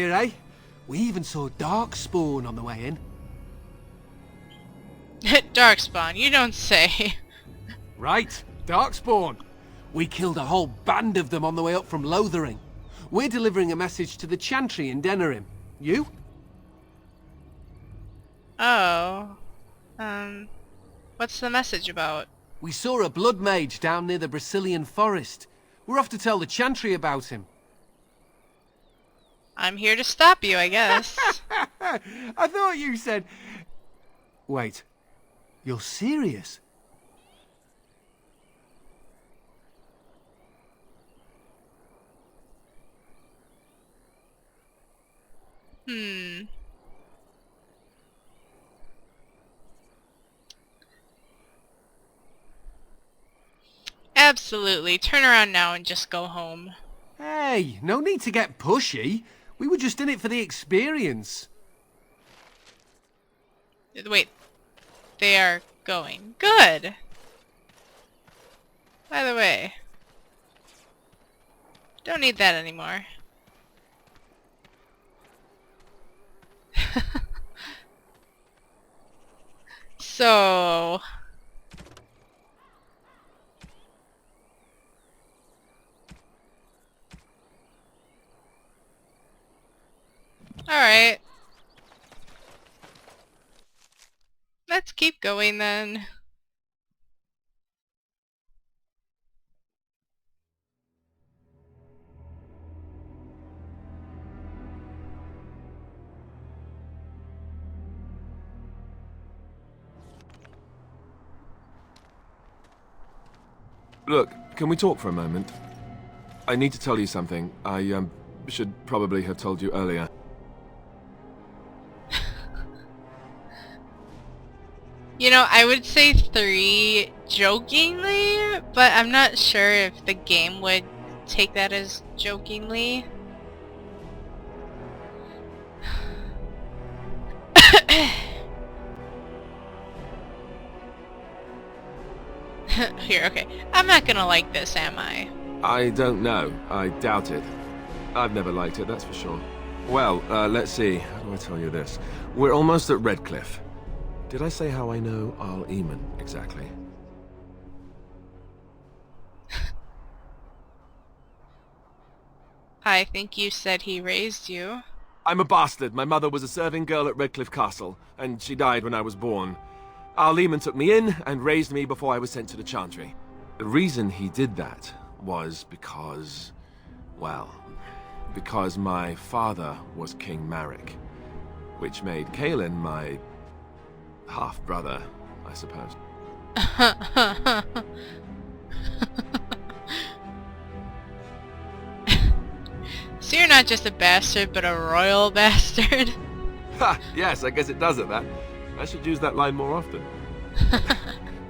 Here, eh? We even saw Darkspawn on the way in. Darkspawn, you don't say. Right, Darkspawn. We killed a whole band of them on the way up from Lothering. We're delivering a message to the Chantry in Denerim. You? Oh. What's the message about? We saw a blood mage down near the Brazilian forest. We're off to tell the Chantry about him. I'm here to stop you, I guess. I thought you said... Wait. You're serious? Absolutely. Turn around now and just go home. Hey, no need to get pushy. We were just in it for the experience. Wait. They are going. Good! By the way. Don't need that anymore. So... Alright. Let's keep going then. Look, can we talk for a moment? I need to tell you something. I, should probably have told you earlier. You know, I would say 3 jokingly, but I'm not sure if the game would take that as jokingly. Here, okay. I'm not gonna like this, am I? I don't know. I doubt it. I've never liked it, that's for sure. Well, let's see. How do I tell you this? We're almost at Redcliffe. Did I say how I know Arl Eamon exactly? I think you said he raised you. I'm a bastard. My mother was a serving girl at Redcliffe Castle, and she died when I was born. Arl Eamon took me in and raised me before I was sent to the Chantry. The reason he did that was because... well... because my father was King Marek, which made Kaelin my... half-brother, I suppose. So you're not just a bastard, but a royal bastard? Ha! Yes, I guess it does it, that. I should use that line more often.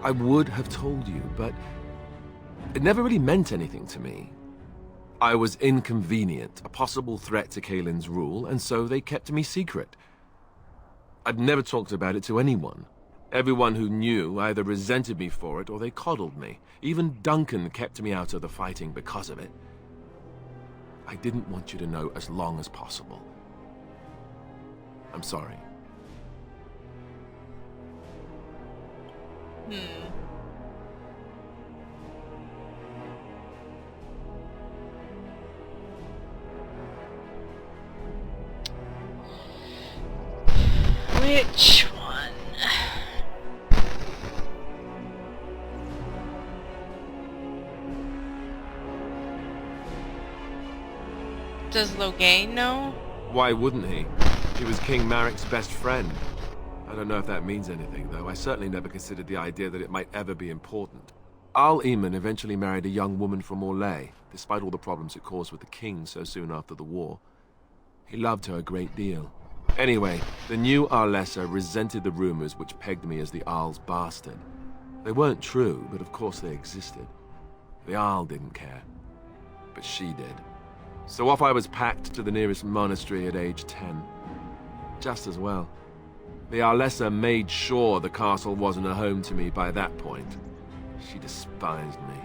I would have told you, but... it never really meant anything to me. I was inconvenient, a possible threat to Kaelin's rule, and so they kept me secret. I'd never talked about it to anyone. Everyone who knew either resented me for it or they coddled me. Even Duncan kept me out of the fighting because of it. I didn't want you to know as long as possible. I'm sorry. Which one? Does Loghain know? Why wouldn't he? He was King Marek's best friend. I don't know if that means anything, though. I certainly never considered the idea that it might ever be important. Arl Eamon eventually married a young woman from Orlais, despite all the problems it caused with the king so soon after the war. He loved her a great deal. Anyway, the new Arlessa resented the rumors which pegged me as the Arl's bastard. They weren't true, but of course they existed. The Arl didn't care, but she did. So off I was packed to the nearest monastery at age 10. Just as well. The Arlessa made sure the castle wasn't a home to me by that point. She despised me.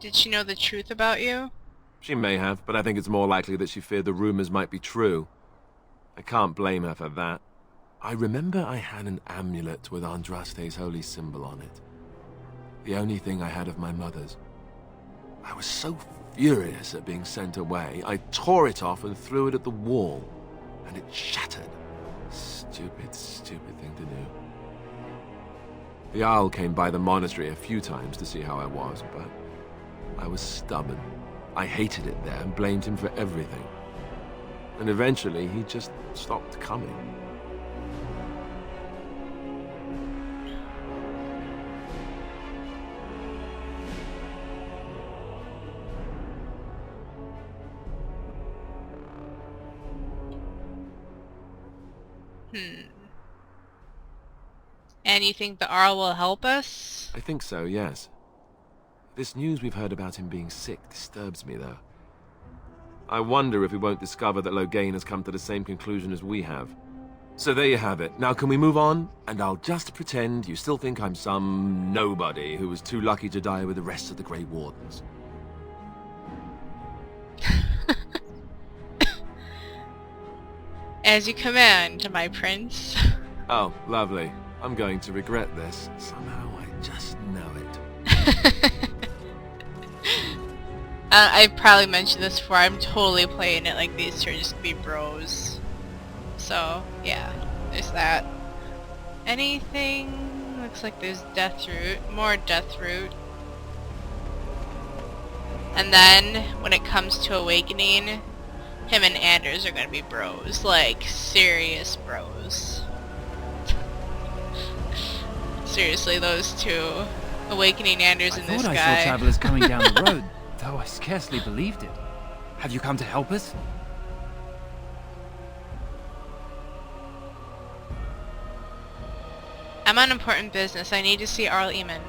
Did she know the truth about you? She may have, but I think it's more likely that she feared the rumors might be true. I can't blame her for that. I remember I had an amulet with Andraste's holy symbol on it. The only thing I had of my mother's. I was so furious at being sent away, I tore it off and threw it at the wall, and it shattered. Stupid, stupid thing to do. The Jarl came by the monastery a few times to see how I was, but I was stubborn. I hated it there and blamed him for everything. And eventually, he just stopped coming. And you think the Arl will help us? I think so, yes. This news we've heard about him being sick disturbs me, though. I wonder if we won't discover that Loghain has come to the same conclusion as we have. So there you have it. Now can we move on? And I'll just pretend you still think I'm some nobody who was too lucky to die with the rest of the Grey Wardens. As you command, my prince. Oh, lovely. I'm going to regret this. Somehow I just know it. I've probably mentioned this before, I'm totally playing it like these two are just gonna be bros. So, yeah, there's that. Anything? Looks like there's Deathroot. More Deathroot. And then, when it comes to Awakening, him and Anders are gonna be bros. Like, serious bros. Seriously, those two. Awakening Anders and this guy. I thought I saw travelers coming down the road, though I scarcely believed it. Have you come to help us? I'm on important business. I need to see Arl Eamon.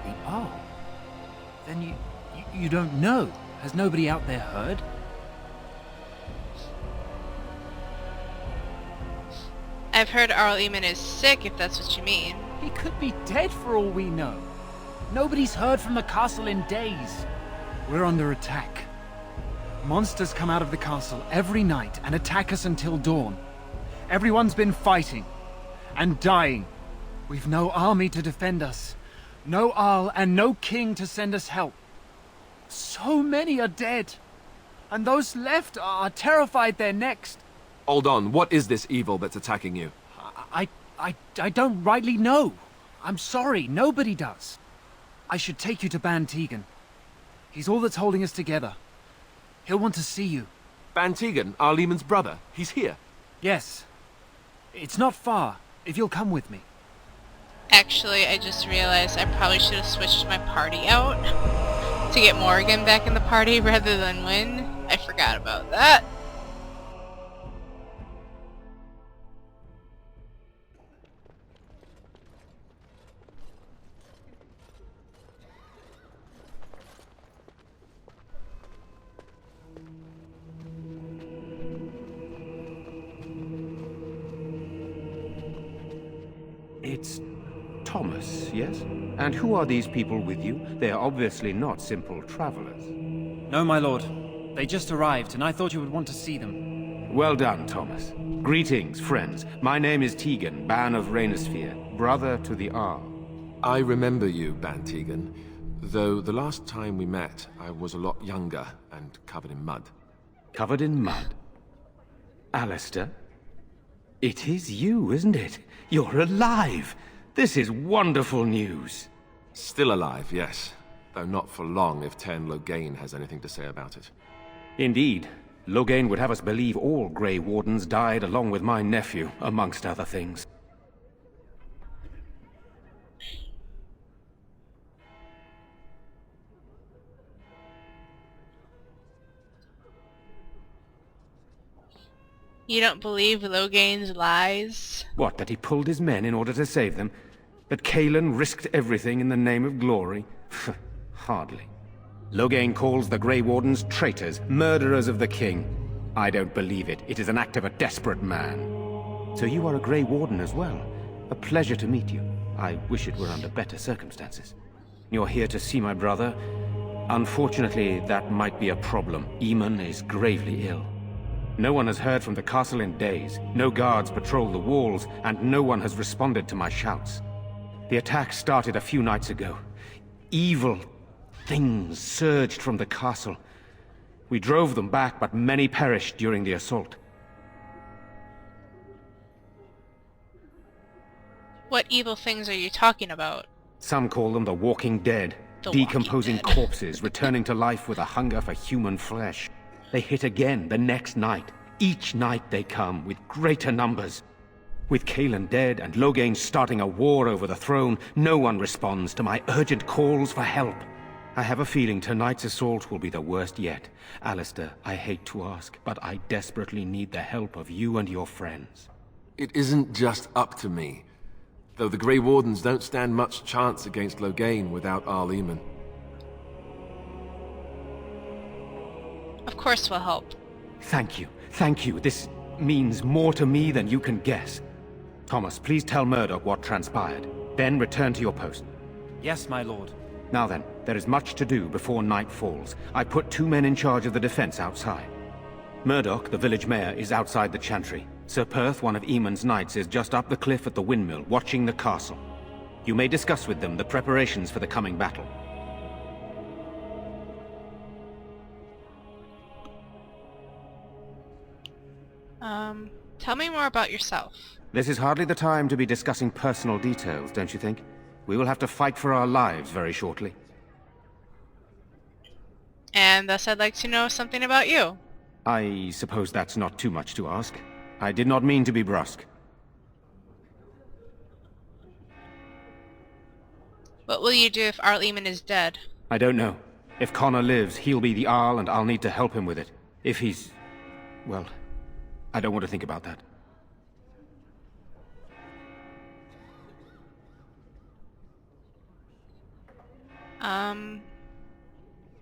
The Arl? Then you don't know? Has nobody out there heard? I've heard Arl Eamon is sick, if that's what you mean. He could be dead for all we know. Nobody's heard from the castle in days. We're under attack. Monsters come out of the castle every night and attack us until dawn. Everyone's been fighting and dying. We've no army to defend us. No Arl and no king to send us help. So many are dead. And those left are terrified they're next. Hold on, what is this evil that's attacking you? I don't rightly know. I'm sorry, nobody does. I should take you to Ban Tegan. He's all that's holding us together. He'll want to see you. Ban Tegan, Arl Eamon's brother. He's here. Yes. It's not far, if you'll come with me. Actually, I just realized I probably should have switched my party out to get Morrigan back in the party rather than Wynne. I forgot about that. It's Thomas, yes? And who are these people with you? They are obviously not simple travelers. No, my lord. They just arrived, and I thought you would want to see them. Well done, Thomas. Greetings, friends. My name is Tegan, Ban of Reynisfere, brother to the Arl. I remember you, Ban Tegan, though the last time we met, I was a lot younger and covered in mud. Covered in mud? Alistair? It is you, isn't it? You're alive! This is wonderful news. Still alive, yes. Though not for long if Teyrn Loghain has anything to say about it. Indeed. Loghain would have us believe all Grey Wardens died along with my nephew, amongst other things. You don't believe Loghain's lies? What, that he pulled his men in order to save them? That Cailan risked everything in the name of glory? Hardly. Loghain calls the Grey Wardens traitors, murderers of the king. I don't believe it. It is an act of a desperate man. So you are a Grey Warden as well. A pleasure to meet you. I wish it were under better circumstances. You're here to see my brother. Unfortunately, that might be a problem. Eamon is gravely ill. No one has heard from the castle in days. No guards patrol the walls, and no one has responded to my shouts. The attack started a few nights ago. Evil things surged from the castle. We drove them back, but many perished during the assault. What evil things are you talking about? Some call them the Walking Dead. The Walking Decomposing Dead. corpses returning to life with a hunger for human flesh. They hit again the next night. Each night they come with greater numbers. With Cailan dead and Loghain starting a war over the throne, no one responds to my urgent calls for help. I have a feeling tonight's assault will be the worst yet. Alistair, I hate to ask, but I desperately need the help of you and your friends. It isn't just up to me. Though the Grey Wardens don't stand much chance against Loghain without Arl Eamon. Of course we'll help. Thank you. Thank you. This means more to me than you can guess. Thomas, please tell Murdoch what transpired. Then return to your post. Yes, my lord. Now then, there is much to do before night falls. I put 2 men in charge of the defense outside. Murdoch, the village mayor, is outside the chantry. Sir Perth, one of Eamon's knights, is just up the cliff at the windmill, watching the castle. You may discuss with them the preparations for the coming battle. Tell me more about yourself. This is hardly the time to be discussing personal details, don't you think? We will have to fight for our lives very shortly. And thus I'd like to know something about you. I suppose that's not too much to ask. I did not mean to be brusque. What will you do if Arl Eamon is dead? I don't know. If Connor lives, he'll be the Arl and I'll need to help him with it. If he's... well, I don't want to think about that.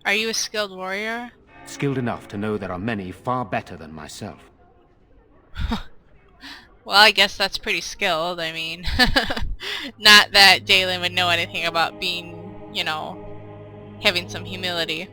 Are you a skilled warrior? Skilled enough to know there are many far better than myself. Well, I guess that's pretty skilled. I mean, not that Dalen would know anything about being, you know, having some humility.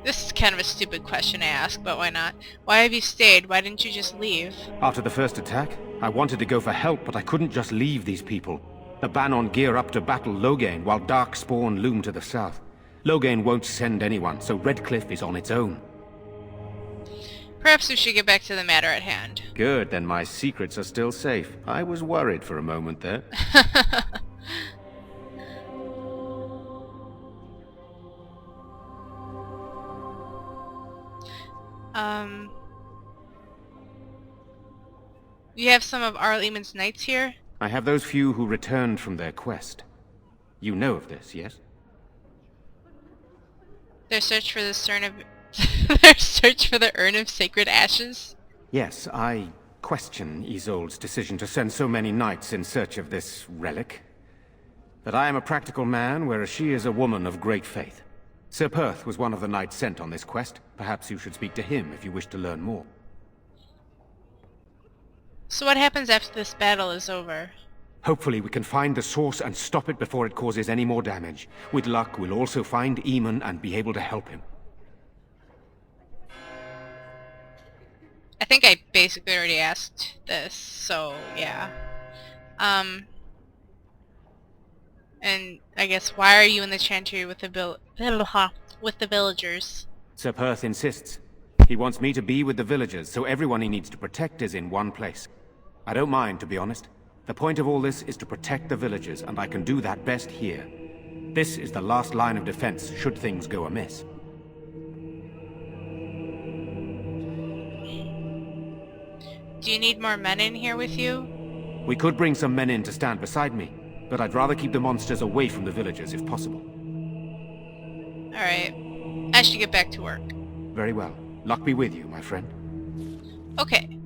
This is kind of a stupid question to ask, but why not? Why have you stayed? Why didn't you just leave? After the first attack, I wanted to go for help, but I couldn't just leave these people. The Bannon gear up to battle Loghain, while Darkspawn loom to the south. Loghain won't send anyone, so Redcliffe is on its own. Perhaps we should get back to the matter at hand. Good, then my secrets are still safe. I was worried for a moment there. You have some of Arl Eamon's knights here? I have those few who returned from their quest. You know of this, yes? Their search for the their search for the urn of sacred ashes? Yes, I question Isolde's decision to send so many knights in search of this relic. But I am a practical man, whereas she is a woman of great faith. Sir Perth was one of the knights sent on this quest. Perhaps you should speak to him if you wish to learn more. So what happens after this battle is over? Hopefully we can find the source and stop it before it causes any more damage. With luck, we'll also find Eamon and be able to help him. I think I basically already asked this, so yeah. And I guess why are you in the chantry with the villagers? Sir Perth insists. He wants me to be with the villagers, so everyone he needs to protect is in one place. I don't mind, to be honest. The point of all this is to protect the villagers, and I can do that best here. This is the last line of defense, should things go amiss. Do you need more men in here with you? We could bring some men in to stand beside me, but I'd rather keep the monsters away from the villagers if possible. Alright. I should get back to work. Very well. Luck be with you, my friend. Okay.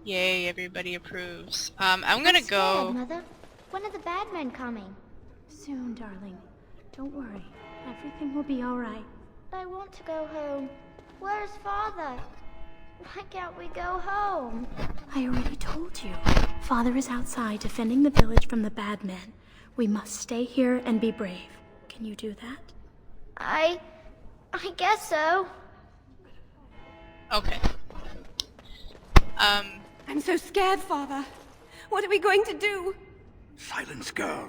Yay, everybody approves. I'm gonna go... Scared, Mother. When are the bad men coming? Soon, darling. Don't worry. Everything will be alright. I want to go home. Where's Father? Why can't we go home? I already told you. Father is outside defending the village from the bad men. We must stay here and be brave. Can you do that? I guess so. Okay. I'm so scared, Father. What are we going to do? Silence, girl.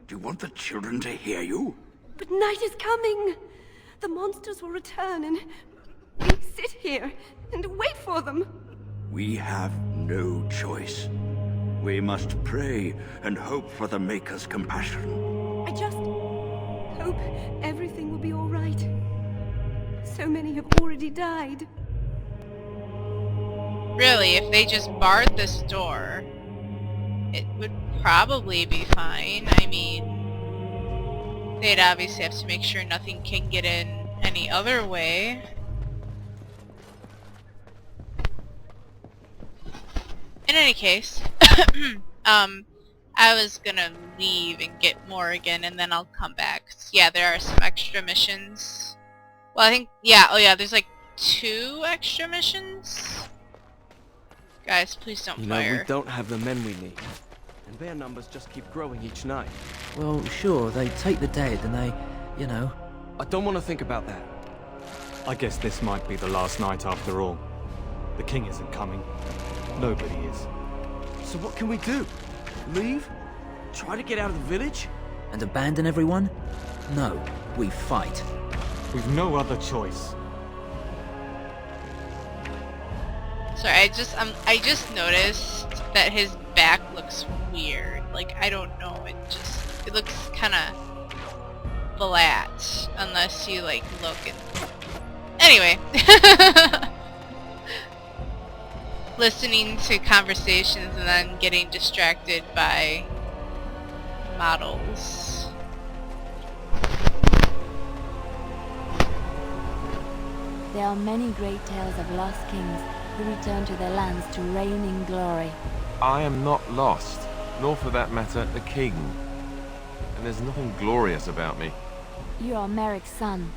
Do you want the children to hear you? But night is coming. The monsters will return and we sit here and wait for them. We have no choice. We must pray and hope for the Maker's compassion. I just hope everything will be all right. So many have already died. Really, if they just barred this door, it would probably be fine. I mean, they'd obviously have to make sure nothing can get in any other way. In any case, I was gonna leave and get Morrigan and then I'll come back. Yeah, there are some extra missions. Well, I think, yeah, oh yeah, there's like 2 extra missions. Guys, please don't fire. We don't have the men we need. And their numbers just keep growing each night. Well, sure, they take the dead and they, you know... I don't want to think about that. I guess this might be the last night after all. The king isn't coming. Nobody is. So what can we do? Leave? Try to get out of the village? And abandon everyone? No, we fight. We've no other choice. Sorry, I just noticed that his back looks weird. Like, I don't know, it looks kinda flat, unless you, like, look and... Anyway. Listening to conversations and then getting distracted by models. There are many great tales of lost kings who return to their lands to reign in glory. I am not lost, nor for that matter, a king. And there's nothing glorious about me. You are Merrick's son.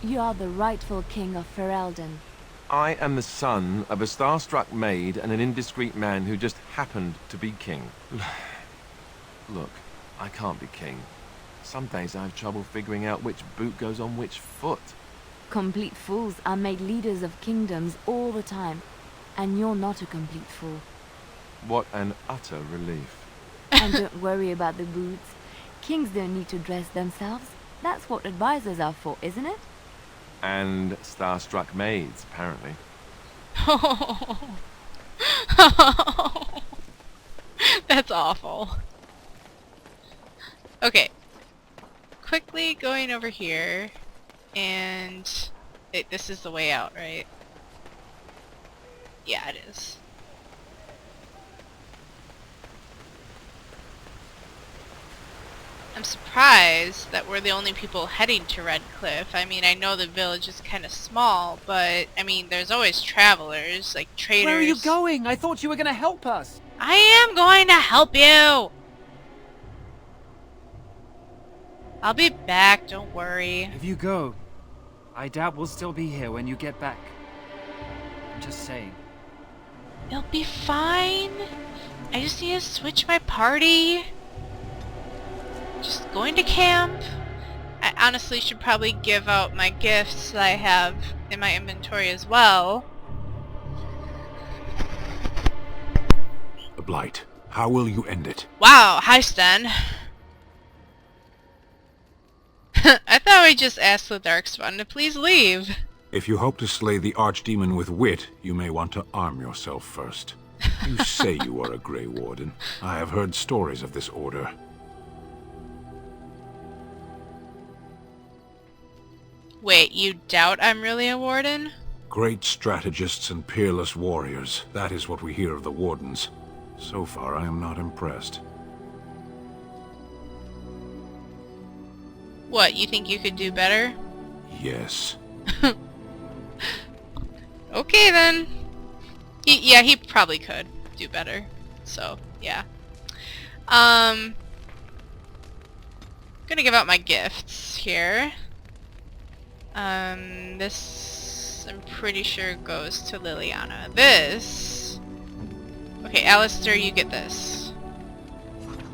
You are the rightful king of Ferelden. I am the son of a starstruck maid and an indiscreet man who just happened to be king. Look, I can't be king. Some days I have trouble figuring out which boot goes on which foot. Complete fools are made leaders of kingdoms all the time. And you're not a complete fool. What an utter relief. And don't worry about the boots. Kings don't need to dress themselves. That's what advisors are for, isn't it? And starstruck maids, apparently. That's awful. Okay. Quickly going over here, and this is the way out, right? Yeah, it is. I'm surprised that we're the only people heading to Redcliffe. I mean, I know the village is kind of small, but, I mean, there's always travelers, like traders. Where are you going? I thought you were going to help us. I am going to help you! I'll be back, don't worry. If you go, I doubt we'll still be here when you get back. I'm just saying. You'll be fine. I just need to switch my party. Just going to camp. I honestly should probably give out my gifts that I have in my inventory as well. The Blight. How will you end it? Wow, hi Sten. I thought we just asked the Darkspawn to please leave. If you hope to slay the Archdemon with wit, you may want to arm yourself first. You say you are a Grey Warden. I have heard stories of this order. Wait, you doubt I'm really a warden? Great strategists and peerless warriors. That is what we hear of the Wardens. So far, I am not impressed. What, you think you could do better? Yes. Okay then. Yeah, he probably could do better. So, yeah. Gonna give out my gifts here. This I'm pretty sure goes to Liliana. This... Okay, Alistair, you get this.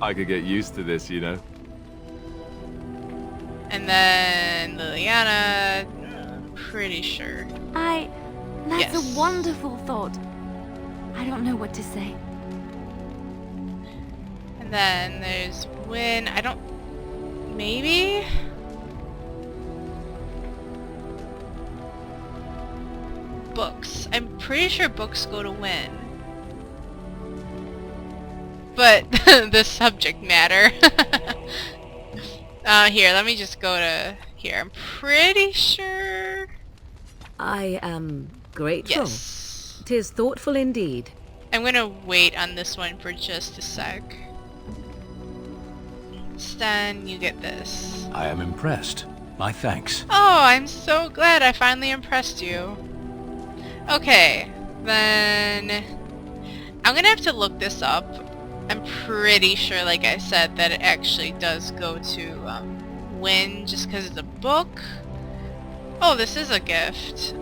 I could get used to this, you know. And then Liliana, pretty sure. That's Yes. a wonderful thought. I don't know what to say. And then there's Win. I don't... Maybe? Books. I'm pretty sure books go to Win. But the subject matter. Here, let me just go to here. I'm pretty sure... I am grateful. Yes. 'Tis thoughtful indeed. I'm gonna wait on this one for just a sec. Stan, you get this. I am impressed. My thanks. Oh, I'm so glad I finally impressed you. Okay, then... I'm gonna have to look this up. I'm pretty sure, like I said, that it actually does go to Win just because it's a book. Oh, this is a gift.